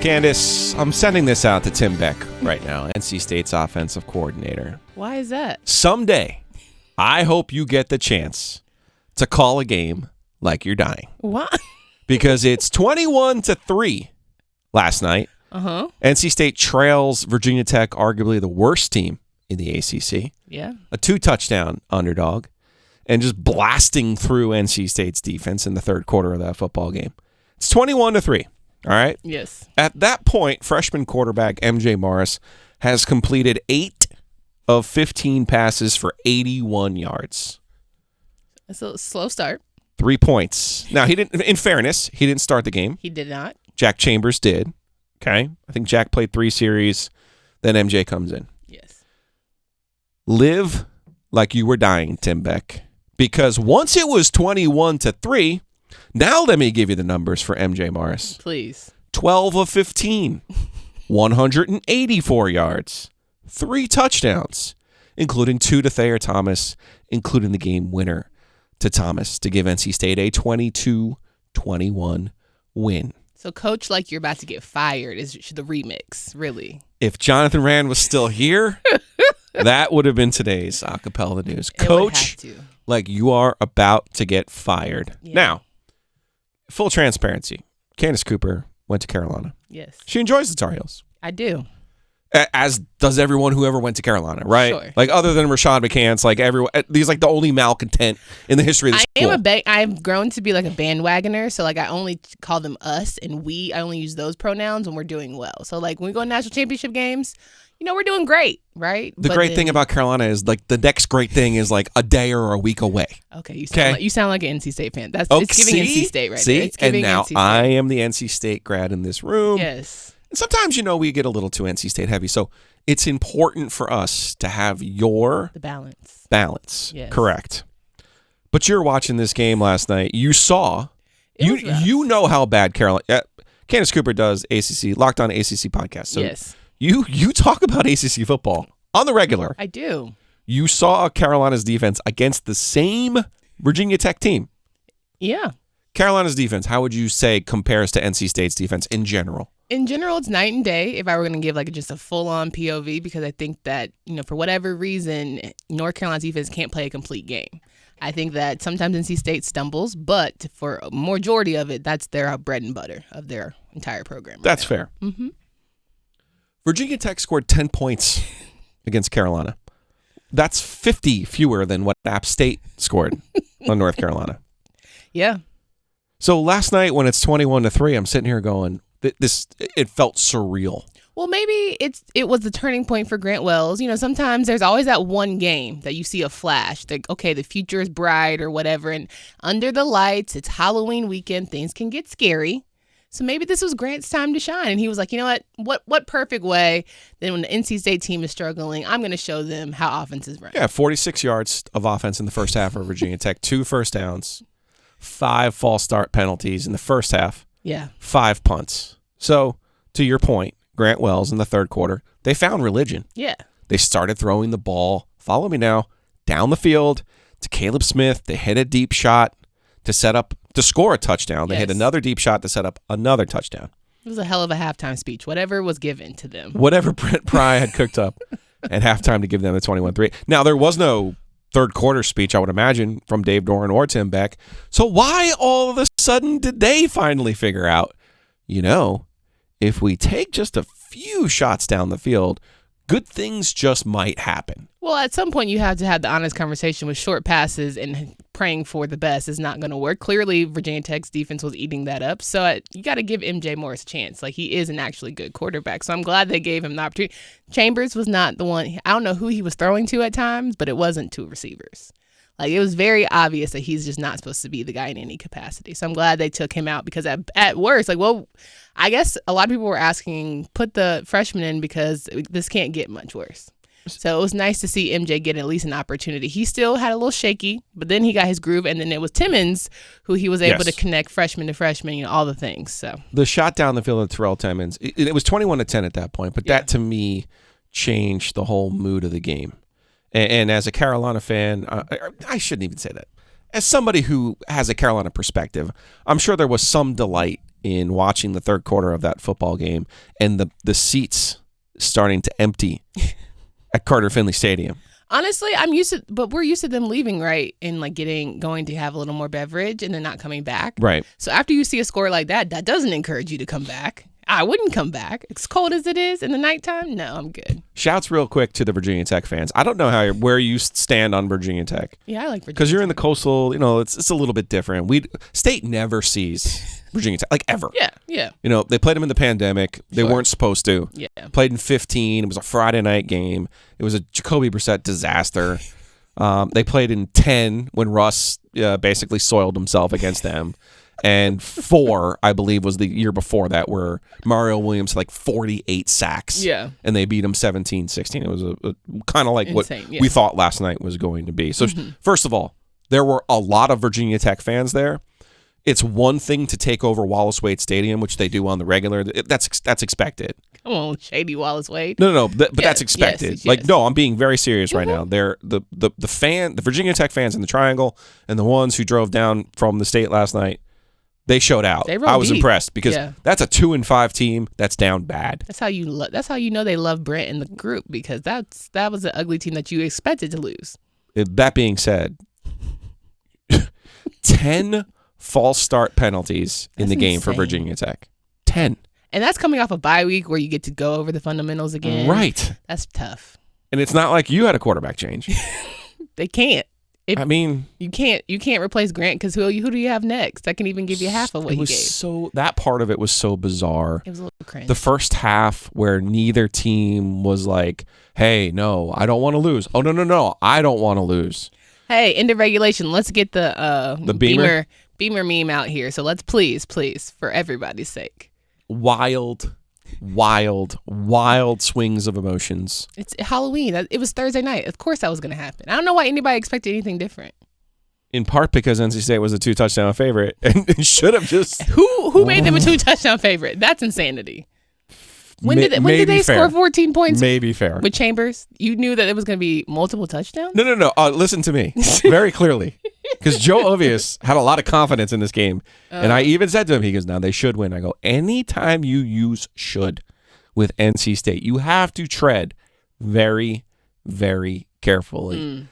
Candice, I'm sending this out to Tim Beck right now, NC State's offensive coordinator. Why is that? Someday, I hope you get the chance to call a game like you're dying. Why? Because it's 21-3 last night. Uh-huh. NC State trails Virginia Tech, arguably the worst team in the ACC. Yeah. A 2-touchdown underdog, and just blasting through NC State's defense in the third quarter of that football game. It's 21-3. All right? Yes. At that point, freshman quarterback MJ Morris has completed 8 of 15 passes for 81 yards. It's a slow start. 3 points. Now, he didn't. In fairness, he didn't start the game. He did not. Jack Chambers did. Okay? I think Jack played 3 series. Then MJ comes in. Yes. Live like you were dying, Tim Beck. Because once it was 21-3, now let me give you the numbers for MJ Morris. Please. 12 of 15, 184 yards, 3 touchdowns, including 2 to Thayer Thomas, including the game winner to Thomas to give NC State a 22-21 win. So coach like you're about to get fired is the remix, really. If Jonathan Rand was still here, that would have been today's acapella news. It Coach, like you are about to get fired. Yeah. Now, full transparency, Candice Cooper went to Carolina. Yes. She enjoys the Tar Heels. I do. As does everyone who ever went to Carolina, right? Sure. Like other than Rashad McCants, like everyone, he's like the only malcontent in the history of the school. I've grown to be like a bandwagoner, so like I only call them us and we. I only use those pronouns when we're doing well. So like when we go to national championship games, we're doing great, right? The great thing about Carolina is like the next great thing is like a day or a week away. Okay, you sound like an NC State fan. It's giving NC State right see? there. It's giving and now NC State. I am the NC State grad in this room. Yes. And sometimes we get a little too NC State heavy, so it's important for us to have the balance. Yes. Correct. But you're watching this game last night. You saw. You know how bad Carolina. Candice Cooper does ACC Locked On ACC podcast. So yes. You talk about ACC football on the regular. I do. You saw Carolina's defense against the same Virginia Tech team. Yeah. Carolina's defense, how would you say compares to NC State's defense in general? In general, it's night and day if I were going to give like just a full-on POV, because I think that, for whatever reason, North Carolina's defense can't play a complete game. I think that sometimes NC State stumbles, but for a majority of it, that's their bread and butter of their entire program. That's fair. Mm-hmm. Virginia Tech scored 10 points against Carolina. That's 50 fewer than what App State scored on North Carolina. Yeah. So last night when it's 21-3, I'm sitting here going, it felt surreal. Well, maybe it was the turning point for Grant Wells. Sometimes there's always that one game that you see a flash. Like, okay, the future is bright or whatever. And under the lights, it's Halloween weekend. Things can get scary. So maybe this was Grant's time to shine. And he was like, you know what perfect way than when the NC State team is struggling, I'm going to show them how offense is run. Yeah, 46 yards of offense in the first half for Virginia Tech, 2 first downs, 5 false start penalties in the first half. Yeah. 5 punts. So, to your point, Grant Wells in the third quarter, they found religion. Yeah. They started throwing the ball, follow me now, down the field to Caleb Smith. They hit a deep shot to score a touchdown. They hit another deep shot to set up another touchdown. It was a hell of a halftime speech, whatever was given to them. Whatever Brent Pry had cooked up at halftime to give them the 21-3. Now, there was no third quarter speech, I would imagine, from Dave Doran or Tim Beck. So why all of a sudden did they finally figure out, if we take just a few shots down the field, good things just might happen? Well, at some point you have to have the honest conversation with short passes and praying for the best is not going to work. Clearly, Virginia Tech's defense was eating that up. So you got to give MJ Morris a chance. Like, he is an actually good quarterback. So I'm glad they gave him the opportunity. Chambers was not the one. I don't know who he was throwing to at times, but it wasn't 2 receivers. Like, it was very obvious that he's just not supposed to be the guy in any capacity. So I'm glad they took him out because at worst, I guess a lot of people were asking, put the freshman in because this can't get much worse. So it was nice to see MJ get at least an opportunity. He still had a little shaky, but then he got his groove, and then it was Timmons who he was able to connect freshman to freshman, all the things. So the shot down the field of Terrell Timmons, it was 21-10 at that point, but that to me changed the whole mood of the game. And as a Carolina fan, I shouldn't even say that. As somebody who has a Carolina perspective, I'm sure there was some delight in watching the third quarter of that football game and the seats starting to empty at Carter Finley Stadium. Honestly, but we're used to them leaving, right? And like going to have a little more beverage and then not coming back. Right. So after you see a score like that doesn't encourage you to come back. I wouldn't come back. As cold as it is in the nighttime, no, I'm good. Shouts real quick to the Virginia Tech fans. I don't know where you stand on Virginia Tech. Yeah, I like Virginia because you're in the Tech. Coastal. It's a little bit different. State never sees Virginia Tech like ever. Yeah. They played them in the pandemic. They Sure. weren't supposed to. Yeah. Played in 15. It was a Friday night game. It was a Jacoby Brissett disaster. They played in 10 when Russ basically soiled himself against them. And 4, I believe, was the year before that, where Mario Williams had like 48 sacks. Yeah. And they beat him 17-16. It was a kind of like Insane, what we thought last night was going to be. So, first of all, there were a lot of Virginia Tech fans there. It's one thing to take over Wallace Wade Stadium, which they do on the regular. That's expected. Come on, shady Wallace Wade. No, but that's expected. Yes. No, I'm being very serious right now. They're the Virginia Tech fans in the Triangle and the ones who drove down from the state last night. They showed out. I was impressed because that's a 2-5 team that's down bad. That's how you know they love Brent and the group, because that was an ugly team that you expected to lose. That being said, 10 false start penalties in the game for Virginia Tech. 10. And that's coming off a bye week where you get to go over the fundamentals again. Right. That's tough. And it's not like you had a quarterback change. They can't. You can't replace Grant, because who do you have next that can even give you half of what he gave? That part of it was so bizarre. It was a little cringe. The first half where neither team was like, "Hey, no, I don't want to lose." Oh no, I don't want to lose. Hey, end of regulation. Let's get the Beamer meme out here. So let's please, for everybody's sake. Wild swings of emotions. It's Halloween. It was Thursday night. Of course that was going to happen. I don't know why anybody expected anything different. In part because NC State was a 2-touchdown favorite and should have just... Who made them a 2-touchdown favorite? That's insanity. When did they score 14 points? Maybe fair. With Chambers? You knew that it was going to be multiple touchdowns? No. Listen to me very clearly. Because Joe Ovius had a lot of confidence in this game. And I even said to him, he goes, "Now they should win." I go, anytime you use "should" with NC State, you have to tread very, very carefully.